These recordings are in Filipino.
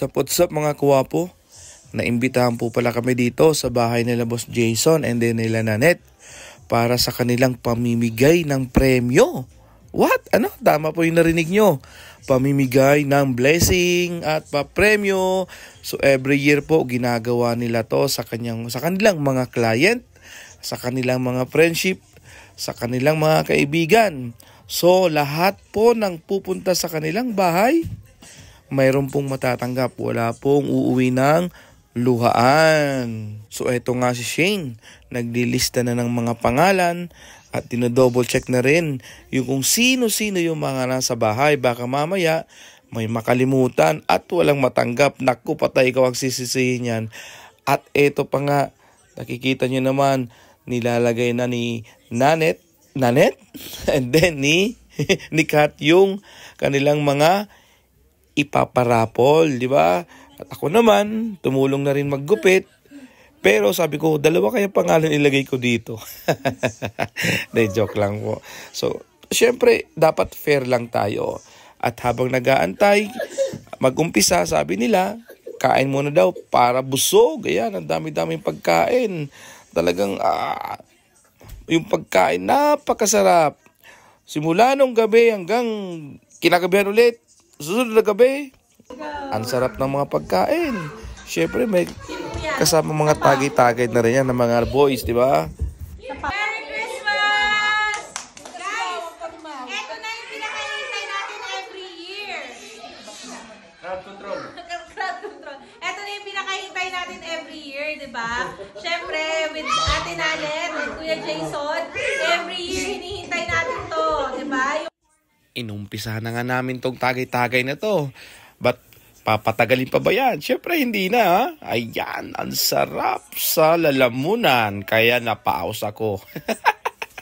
What's up mga kuwapo? Naimbitahan po pala kami dito sa bahay nila Boss Jason and then nila Nanette para sa kanilang pamimigay ng premyo. What? Ano? Tama po yung narinig nyo. Pamimigay ng blessing at papremyo. So every year po ginagawa nila to sa kanilang mga client, sa kanilang mga friendship, sa kanilang mga kaibigan. So lahat po ng pupunta sa kanilang bahay, mayroon pong matatanggap. Wala pong uuwi ng luhaan. So eto nga si Shane, naglilista na ng mga pangalan at dinodouble check na rin yung kung sino-sino yung mga nasa bahay. Baka mamaya may makalimutan at walang matanggap. Naku, patay ikaw ang sisisihin yan. At eto pa nga, nakikita nyo naman, nilalagay na ni Nanette and then ni Kat yung kanilang mga ipaparapol, di ba? At ako naman, tumulong na rin maggupit. Pero sabi ko, dalawa kaya pangalan ilagay ko dito. De, joke lang po. So, syempre, dapat fair lang tayo. At habang nag-aantay, mag-umpisa, sabi nila, kain muna daw para busog. Ayan, ang dami-daming pagkain. Talagang, yung pagkain, napakasarap. Simula nung gabi hanggang kinagabihan ulit. Susunod na gabi, ang sarap ng mga pagkain. Siyempre, may kasama mga tagay-tagay na rin yan ng mga boys, di ba? Merry Christmas! Guys, eto na yung pinakahintay natin every year. Crowd control. Crowd control. Eto na yung pinakahintay natin every year, di ba? Siyempre, with Ate Nanette and Kuya Jason, every year hinihintay natin to, di ba? Inumpisahan na nga namin tong tagay-tagay na to. But papatagalin pa ba yan? Siyempre hindi na. Ha? Ayan, ang sarap sa lalamunan. Kaya napaos ako.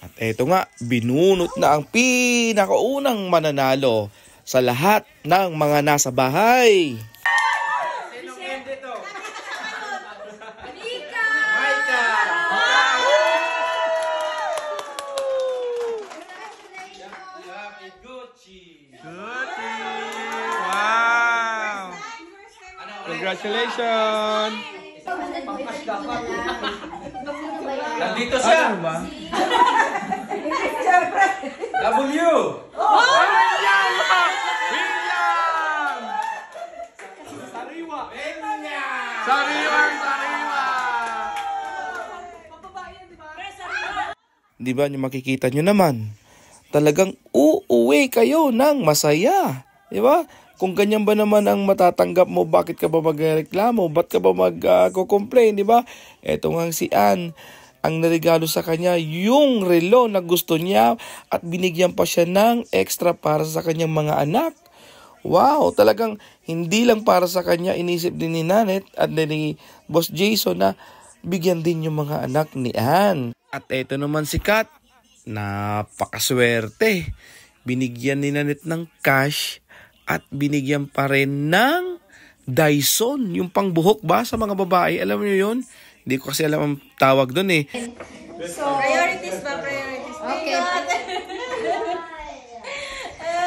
At eto nga, binunot na ang pinakaunang mananalo sa lahat ng mga nasa bahay. Sinong end ito? Wow! Congratulations! Nandito siya! Ano ba? W! William! Sariwa! Sariwa! Di ba nyo makikita nyo naman? Talagang uuwi kayo ng masaya. Di ba? Kung ganyan ba naman ang matatanggap mo, bakit ka ba magreklamo? Ba't ka ba mag-complain, di ba? Eto nga si Ann, ang naregalo sa kanya yung relo na gusto niya at binigyan pa siya ng extra para sa kanyang mga anak. Wow, talagang hindi lang para sa kanya, inisip din ni Nanette at ni Boss Jason na bigyan din yung mga anak ni Ann. At eto naman si Kat, napakaswerte. Binigyan ni Nanette ng cash at binigyan pa rin ng Dyson, yung pangbuhok ba sa mga babae? Alam niyo yun? Hindi ko kasi alam ang tawag doon eh. So, priorities ba? Priorities. Okay.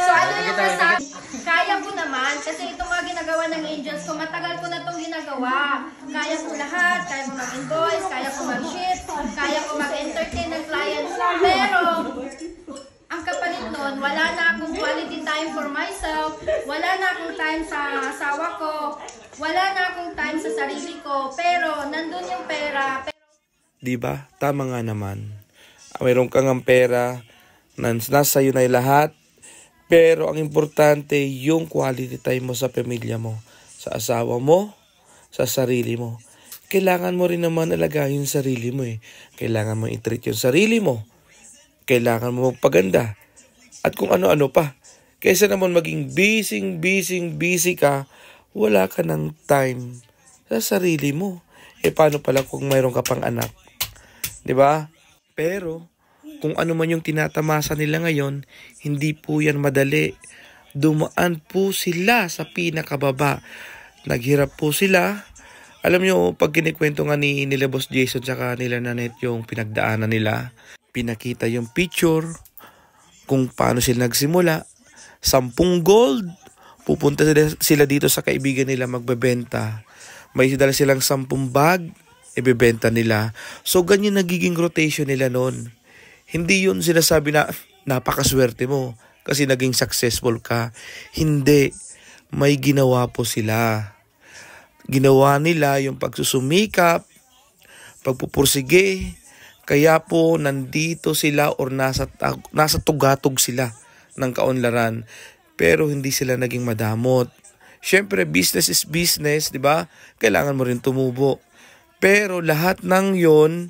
So, ano yung masabi? Kaya ko naman, kasi ito nga ginagawa ng angels ko, matagal ko na itong ginagawa. Kaya ko lahat, kaya ko mag-invoice, kaya ko mag-ship, kaya ko mag-entertain ng clients. Pero, ang kapalit nun, wala na akong quality time for myself, wala na akong time sa asawa ko, wala na akong time sa sarili ko, pero nandun yung pera. Diba? Tama nga naman. Mayroon kang ang pera, nasa iyo na lahat, pero ang importante yung quality time mo sa pamilya mo, sa asawa mo, sa sarili mo. Kailangan mo rin naman alagayin yung sarili mo eh. Kailangan mo i-treat yung sarili mo. Kailangan mo magpaganda. At kung ano-ano pa. Kaysa naman maging busy ka, wala ka ng time sa sarili mo. Eh paano pala kung mayroon ka pang anak? 'Di ba? Pero kung ano man yung tinatamasa nila ngayon, hindi po yan madali. Dumaan po sila sa pinakababa. Naghirap po sila. Alam nyo, pag kinikwento nga nila Boss Jason tsaka nila Nanette yung pinagdaanan nila, pinakita yung picture kung paano sila nagsimula. 10 gold, pupunta sila dito sa kaibigan nila magbebenta. May dala silang 10 bag, ibebenta nila. So, ganyan nagiging rotation nila noon. Hindi yun sinasabi na napakaswerte mo kasi naging successful ka. Hindi. May ginawa po sila. Ginawa nila yung pagsusumikap, pagpupursige. Kaya po nandito sila or nasa tugatog sila ng kaunlaran. Pero hindi sila naging madamot. Siyempre, business is business, di ba? Kailangan mo rin tumubo. Pero lahat ng yon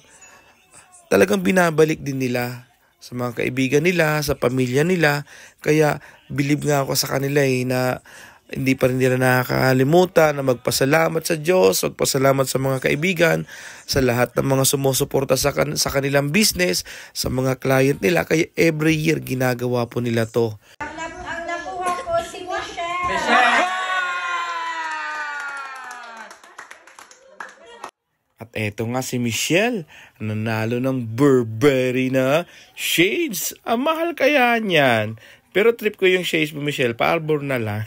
talagang binabalik din nila sa mga kaibigan nila, sa pamilya nila. Kaya believe nga ako sa kanila na hindi pa rin nila nakakalimutan na magpasalamat sa Diyos, magpasalamat sa mga kaibigan, sa lahat ng mga sumusuporta sa kanilang business, sa mga client nila. Kaya every year ginagawa po nila to. Ang nakuha ko si Michelle. At eto nga si Michelle, nanalo ng Burberry na shades. Ang mahal kaya niyan. Pero trip ko yung shades mo, Michelle. Pa-Arbor na lang.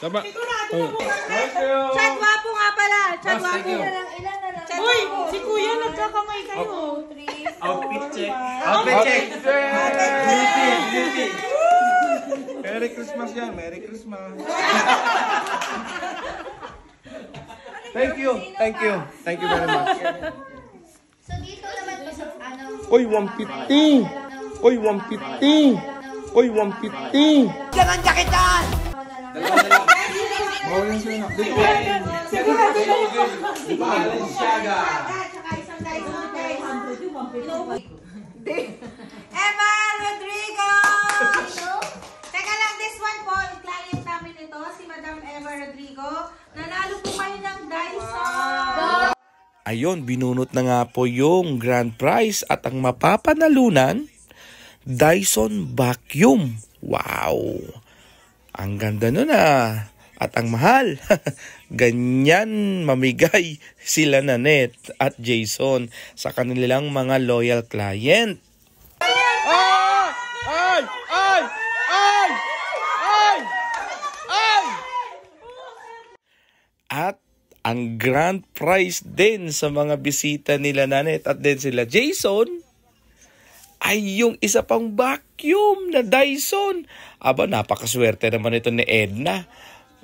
Tama. Chad, wapo nga pala. Chad, Thank wapo. you. Ilan na lang? Uy, si Kuya, nagkakamay kayo. 2, 3, Outfit check. Outfit check. Beauty. Merry Christmas yan. Merry Christmas. Thank you. Thank you. Thank you very much. So dito naman po sa ano? Oy, 150. Oy, 150. Oy, 150. Bawal yung sila. Dito. Balenciaga. Emma Rodrigo! Teka lang, this one po, yung client namin ito, si Madam Emma Rodrigo. Nanalo po kayo ng Dyson! Ayun, binunot na nga po yung grand prize at ang mapapanalunan, Dyson Vacuum. Wow! Ang ganda nun ah. At ang mahal, ganyan mamigay sila Nanette at Jason sa kanilang mga loyal client. Ay! Ay! Ay! Ay! Ay! Ay! At ang grand prize din sa mga bisita nila Nanette at din sila Jason ay yung isa pang vacuum na Dyson. Aba, napakaswerte naman ito ni Edna.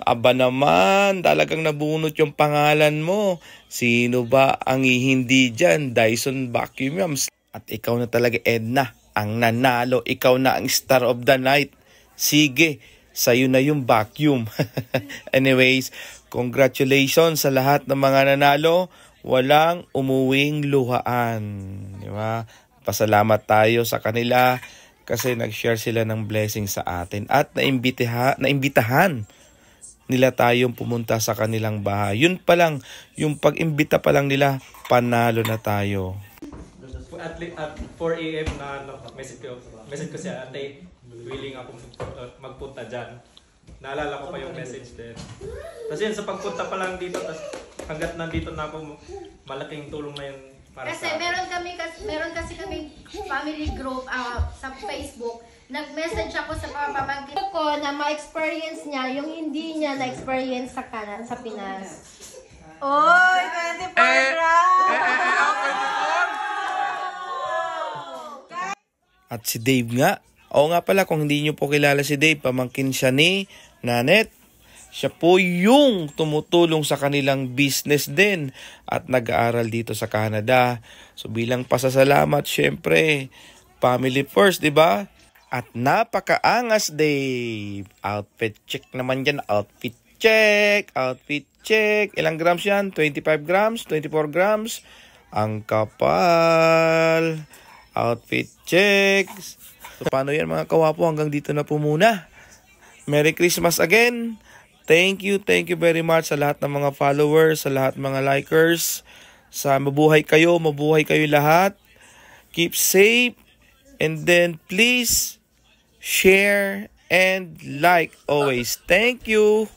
Aba naman, talagang nabunot yung pangalan mo. Sino ba ang hindi dyan? Dyson Vacuum. At ikaw na talaga, Edna, ang nanalo. Ikaw na ang star of the night. Sige, sa'yo na yung vacuum. Anyways, congratulations sa lahat ng mga nanalo. Walang umuwing luhaan. Di ba? Pasalamat tayo sa kanila kasi nag-share sila ng blessing sa atin at naimbitahan nila tayong pumunta sa kanilang bahay. Yun pa lang, yung pag-imbita pa lang nila, panalo na tayo. At 4 a.m. na message ko siya, ate, willing ako magpunta dyan. Naalala ko pa yung message din. Tapos yun, sa pagpunta pa lang dito, hanggat nandito na ako, malaking tulong na yun para Kasi sa akin. meron kasi kami family group sa Facebook. Nag-message ako sa mga pamangkin ko na ma-experience niya yung hindi niya na-experience sa Pinas. Oy, 24 At si Dave nga. Oo nga pala, kung hindi nyo po kilala si Dave, pamangkin siya ni Nanette. Siya po yung tumutulong sa kanilang business din at nag-aaral dito sa Canada. So bilang pasasalamat, syempre, family first, di ba? At napakaangas, Dave. Outfit check naman yan. Outfit check. Outfit check. Ilang grams yan? 25 grams? 24 grams? Ang kapal. Outfit checks. So paano yan mga kawapo? Hanggang dito na po muna. Merry Christmas again. Thank you very much sa lahat ng mga followers, sa lahat ng mga likers. Sa mabuhay kayo lahat. Keep safe. And then please share and like always. Thank you.